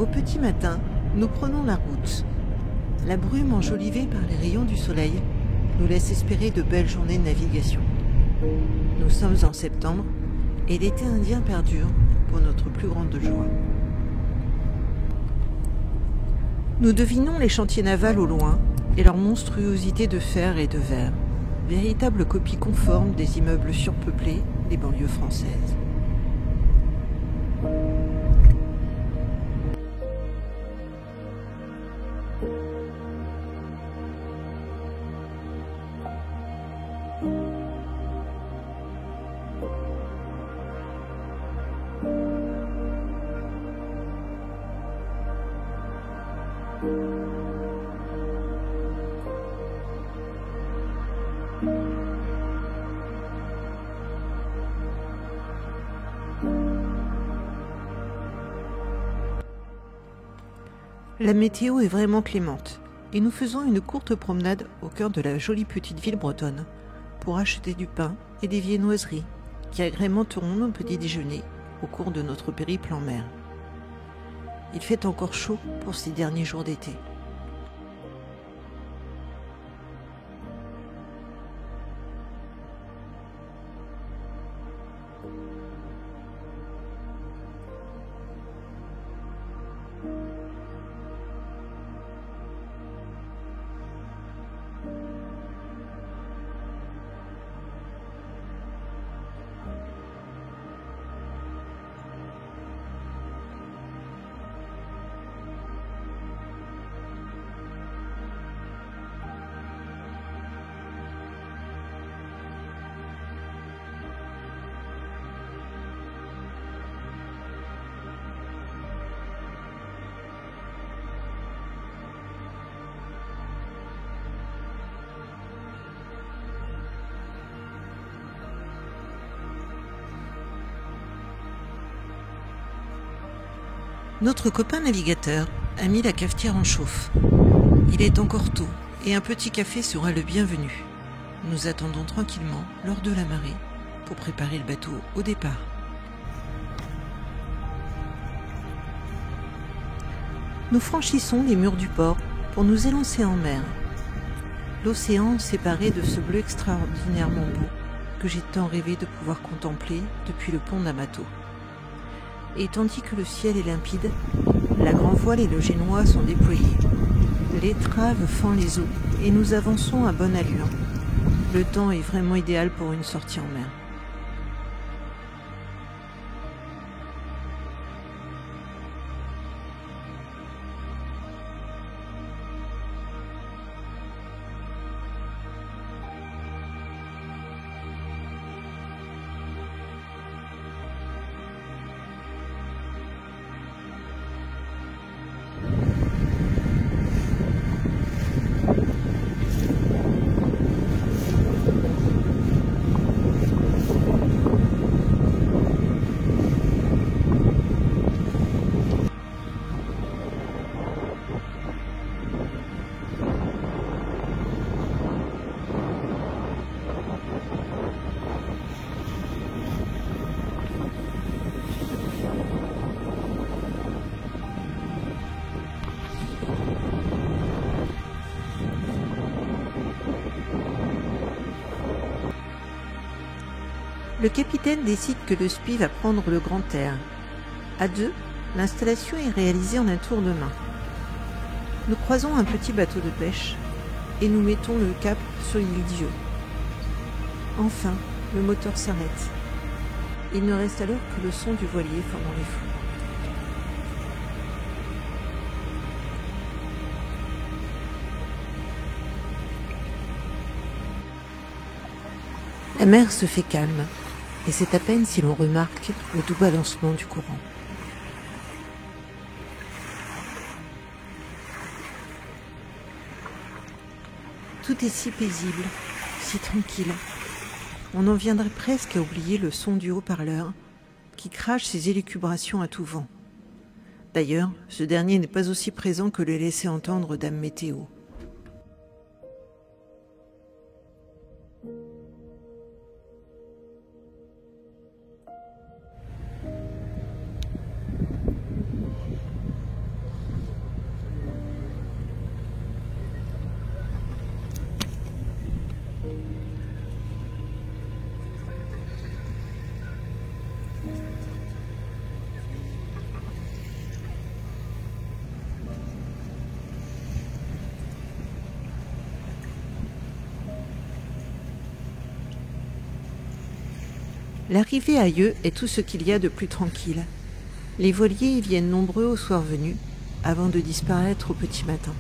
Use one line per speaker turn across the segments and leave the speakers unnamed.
Au petit matin, nous prenons la route. La brume enjolivée par les rayons du soleil nous laisse espérer de belles journées de navigation. Nous sommes en septembre et l'été indien perdure pour notre plus grande joie. Nous devinons les chantiers navals au loin et leur monstruosité de fer et de verre, véritables copies conformes des immeubles surpeuplés des banlieues françaises. La météo est vraiment clémente et nous faisons une courte promenade au cœur de la jolie petite ville bretonne pour acheter du pain et des viennoiseries qui agrémenteront nos petits déjeuners au cours de notre périple en mer. Il fait encore chaud pour ces derniers jours d'été. Notre copain navigateur a mis la cafetière en chauffe. Il est encore tôt et un petit café sera le bienvenu. Nous attendons tranquillement l'heure de la marée pour préparer le bateau au départ. Nous franchissons les murs du port pour nous élancer en mer. L'océan séparé de ce bleu extraordinairement beau que j'ai tant rêvé de pouvoir contempler depuis le pont d'Amato. Et tandis que le ciel est limpide, la grand-voile et le génois sont déployés. L'étrave fend les eaux et nous avançons à bonne allure. Le temps est vraiment idéal pour une sortie en mer. Le capitaine décide que le SPI va prendre le grand air. À deux, l'installation est réalisée en un tour de main. Nous croisons un petit bateau de pêche et nous mettons le cap sur l'île Dieu. Enfin, le moteur s'arrête. Il ne reste alors que le son du voilier formant les flots. La mer se fait calme. Et c'est à peine si l'on remarque le doux balancement du courant. Tout est si paisible, si tranquille. On en viendrait presque à oublier le son du haut-parleur qui crache ses élucubrations à tout vent. D'ailleurs, ce dernier n'est pas aussi présent que le laissait entendre Dame Météo. L'arrivée à Yeux est tout ce qu'il y a de plus tranquille. Les voiliers y viennent nombreux au soir venu, avant de disparaître au petit matin.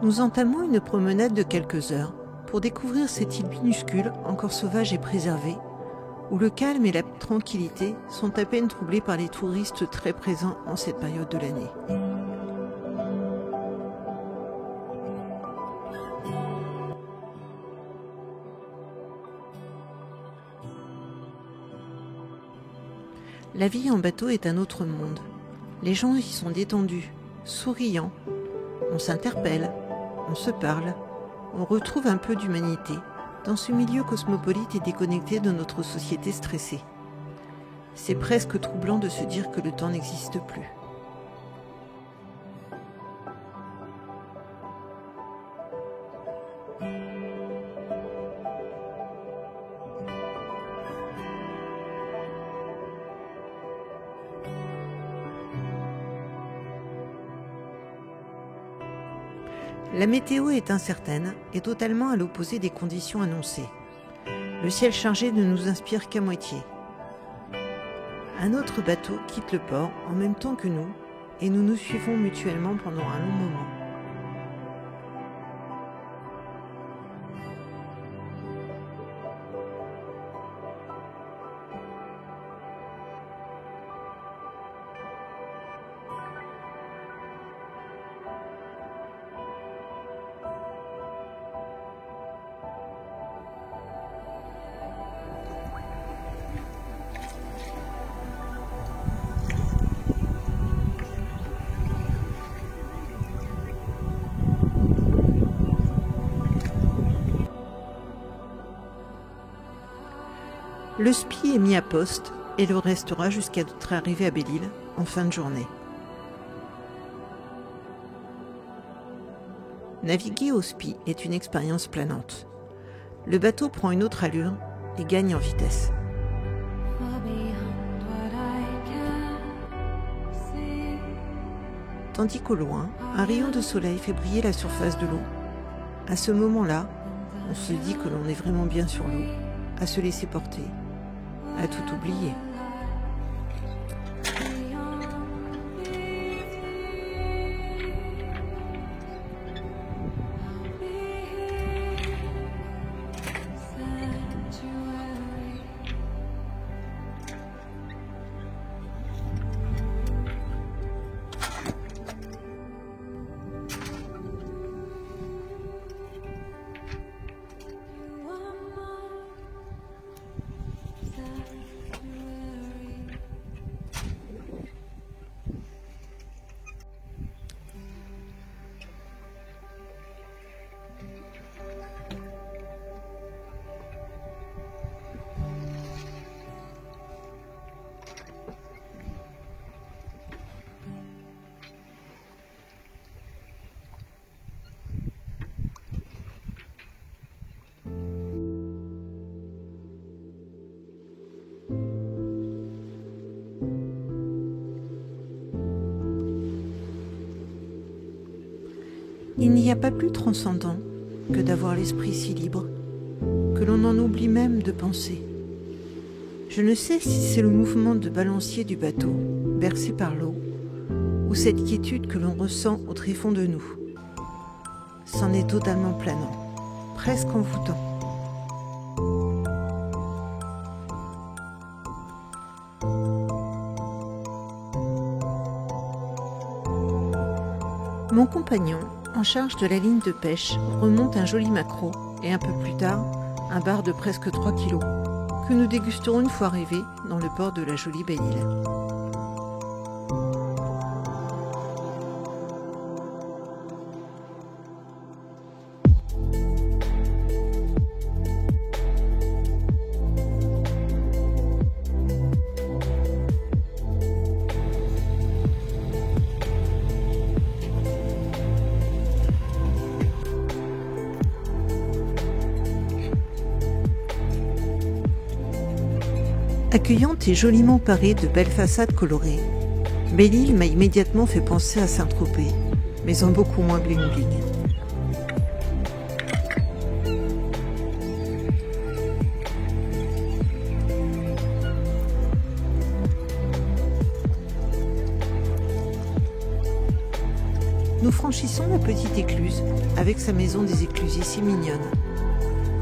Nous entamons une promenade de quelques heures pour découvrir cette île minuscule, encore sauvage et préservée, où le calme et la tranquillité sont à peine troublés par les touristes très présents en cette période de l'année. La vie en bateau est un autre monde. Les gens y sont détendus, souriants, on s'interpelle, on se parle, on retrouve un peu d'humanité dans ce milieu cosmopolite et déconnecté de notre société stressée. C'est presque troublant de se dire que le temps n'existe plus. La météo est incertaine et totalement à l'opposé des conditions annoncées. Le ciel chargé ne nous inspire qu'à moitié. Un autre bateau quitte le port en même temps que nous et nous nous suivons mutuellement pendant un long moment. Le SPI est mis à poste et le restera jusqu'à notre arrivée à Belle-Île en fin de journée. Naviguer au SPI est une expérience planante. Le bateau prend une autre allure et gagne en vitesse. Tandis qu'au loin, un rayon de soleil fait briller la surface de l'eau. À ce moment-là, on se dit que l'on est vraiment bien sur l'eau, à se laisser porter, à tout oublier. Il n'y a pas plus transcendant que d'avoir l'esprit si libre, que l'on en oublie même de penser. Je ne sais si c'est le mouvement de balancier du bateau, bercé par l'eau, ou cette quiétude que l'on ressent au tréfonds de nous. C'en est totalement planant, presque envoûtant. Mon compagnon, en charge de la ligne de pêche, remonte un joli maquereau et un peu plus tard, un bar de presque 3 kilos, que nous dégusterons une fois arrivés dans le port de la jolie Belle-Île. Accueillante et joliment parée de belles façades colorées, Belle-Île m'a immédiatement fait penser à Saint-Tropez, mais en beaucoup moins bling-bling. Nous franchissons la petite écluse avec sa maison des éclusiers si mignonne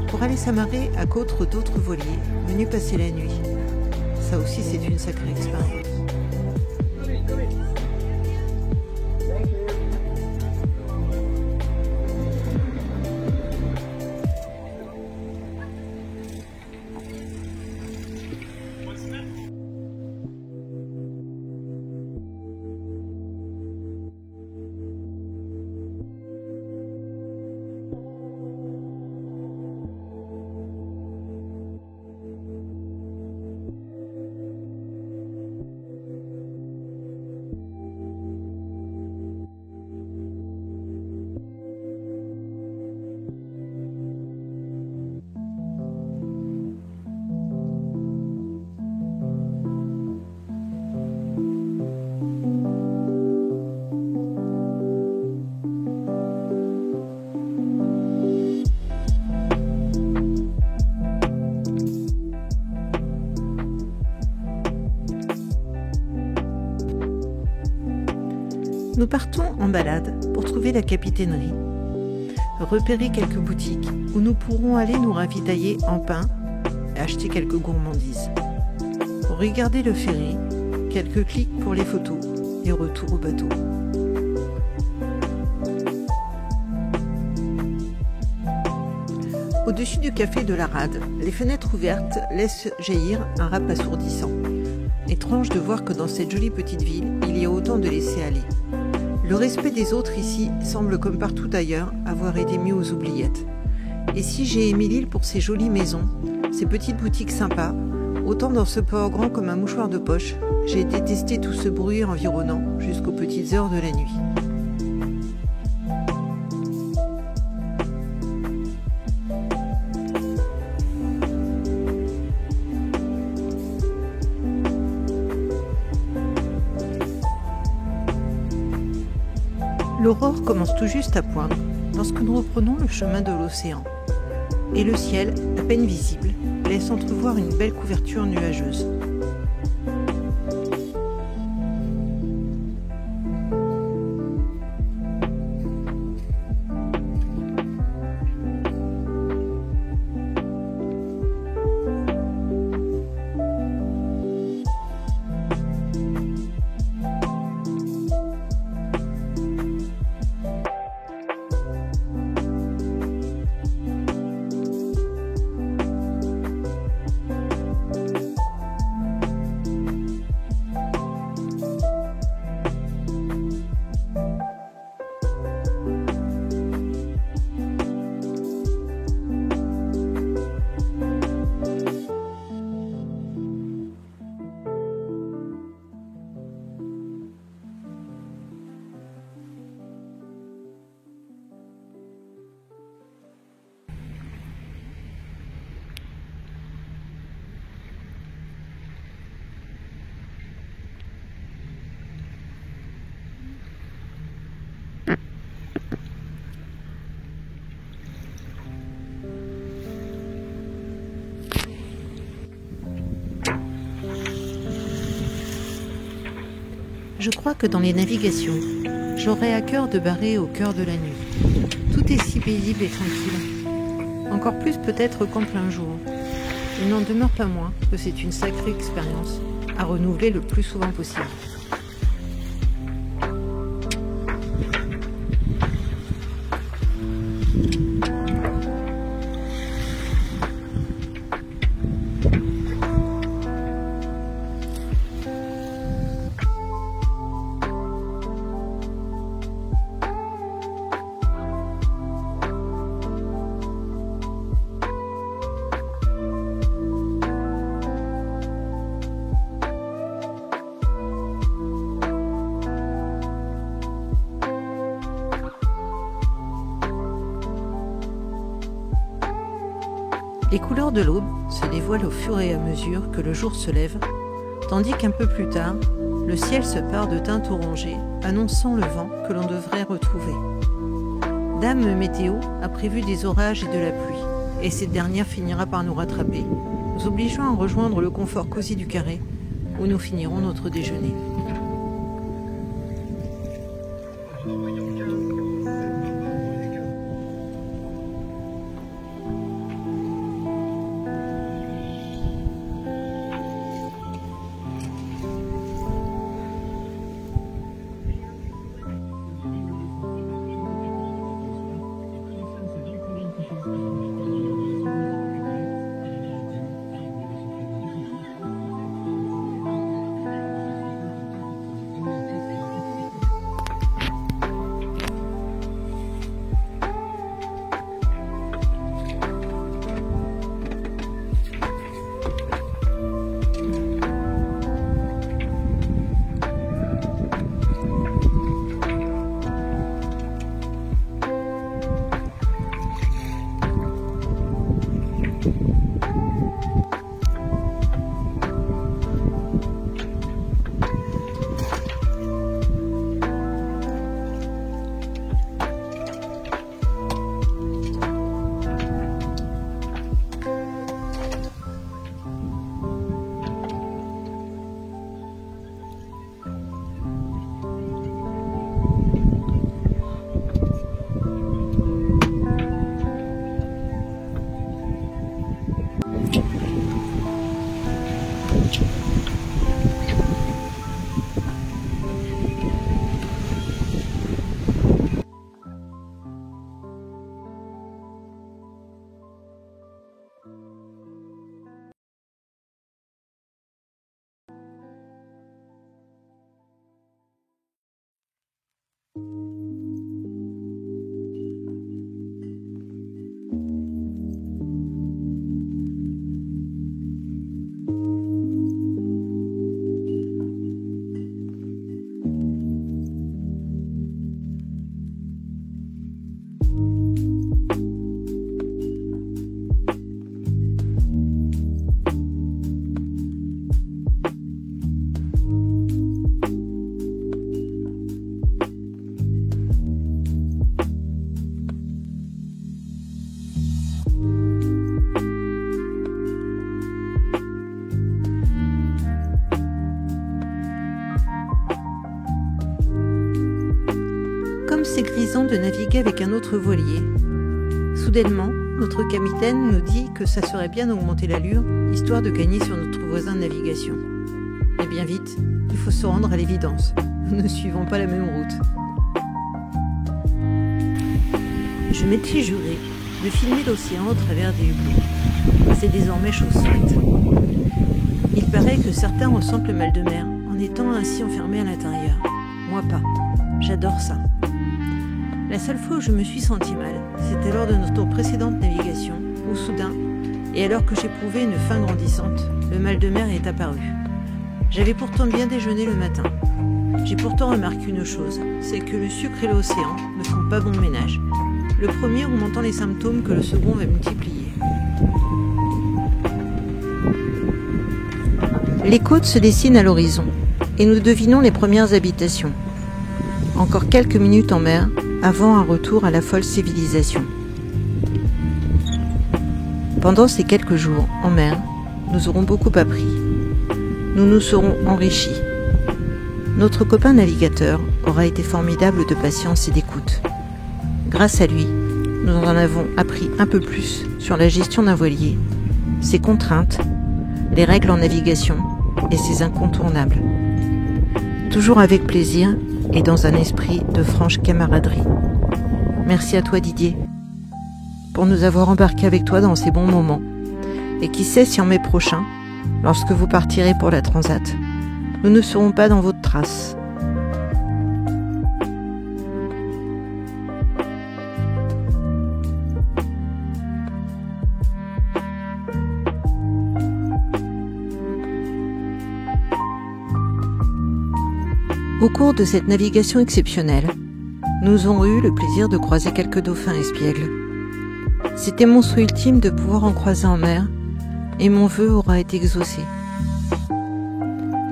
pour aller s'amarrer à côte d'autres voiliers venus passer la nuit. Ça aussi c'est une sacrée expérience. Nous partons en balade pour trouver la capitainerie, repérer quelques boutiques où nous pourrons aller nous ravitailler en pain et acheter quelques gourmandises. Regarder le ferry, quelques clics pour les photos et retour au bateau. Au-dessus du café de la Rade, les fenêtres ouvertes laissent jaillir un rap assourdissant. Étrange de voir que dans cette jolie petite ville, il y a autant de laisser-aller. Le respect des autres ici semble, comme partout ailleurs, avoir été mis aux oubliettes. Et si j'ai aimé l'île pour ses jolies maisons, ses petites boutiques sympas, autant dans ce port grand comme un mouchoir de poche, j'ai détesté tout ce bruit environnant jusqu'aux petites heures de la nuit. L'aurore commence tout juste à poindre lorsque nous reprenons le chemin de l'océan. Et le ciel, à peine visible, laisse entrevoir une belle couverture nuageuse. Je crois que dans les navigations, j'aurais à cœur de barrer au cœur de la nuit. Tout est si paisible et tranquille. Encore plus peut-être qu'en plein jour. Il n'en demeure pas moins que c'est une sacrée expérience à renouveler le plus souvent possible. Les couleurs de l'aube se dévoilent au fur et à mesure que le jour se lève, tandis qu'un peu plus tard, le ciel se pare de teintes orangées, annonçant le vent que l'on devrait retrouver. Dame Météo a prévu des orages et de la pluie, et cette dernière finira par nous rattraper, nous obligeant à rejoindre le confort cosy du carré, où nous finirons notre déjeuner. C'est grisant de naviguer avec un autre voilier. Soudainement, notre capitaine nous dit que ça serait bien d'augmenter l'allure, histoire de gagner sur notre voisin de navigation. Et bien vite, il faut se rendre à l'évidence. Nous ne suivons pas la même route. Je m'étais juré de filmer l'océan au travers des hublots. C'est désormais chose faite. Il paraît que certains ressentent le mal de mer en étant ainsi enfermés à l'intérieur. Moi pas. J'adore ça. La seule fois où je me suis senti mal, c'était lors de notre précédente navigation, où soudain, et alors que j'éprouvais une faim grandissante, le mal de mer est apparu. J'avais pourtant bien déjeuné le matin. J'ai pourtant remarqué une chose, c'est que le sucre et l'océan ne font pas bon ménage. Le premier augmentant les symptômes que le second va multiplier. Les côtes se dessinent à l'horizon, et nous devinons les premières habitations. Encore quelques minutes en mer, avant un retour à la folle civilisation. Pendant ces quelques jours en mer, nous aurons beaucoup appris. Nous nous serons enrichis. Notre copain navigateur aura été formidable de patience et d'écoute. Grâce à lui, nous en avons appris un peu plus sur la gestion d'un voilier, ses contraintes, les règles en navigation et ses incontournables. Toujours avec plaisir et dans un esprit de franche camaraderie. Merci à toi Didier, pour nous avoir embarqués avec toi dans ces bons moments. Et qui sait si en mai prochain, lorsque vous partirez pour la Transat, nous ne serons pas dans votre trace. Au cours de cette navigation exceptionnelle, nous avons eu le plaisir de croiser quelques dauphins espiègles. C'était mon souhait ultime de pouvoir en croiser en mer, et mon vœu aura été exaucé.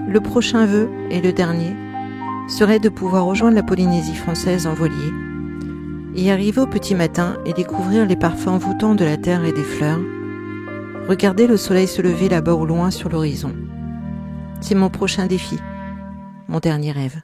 Le prochain vœu, et le dernier, serait de pouvoir rejoindre la Polynésie française en voilier, y arriver au petit matin et découvrir les parfums envoûtants de la terre et des fleurs, regarder le soleil se lever là-bas au loin sur l'horizon. C'est mon prochain défi, mon dernier rêve.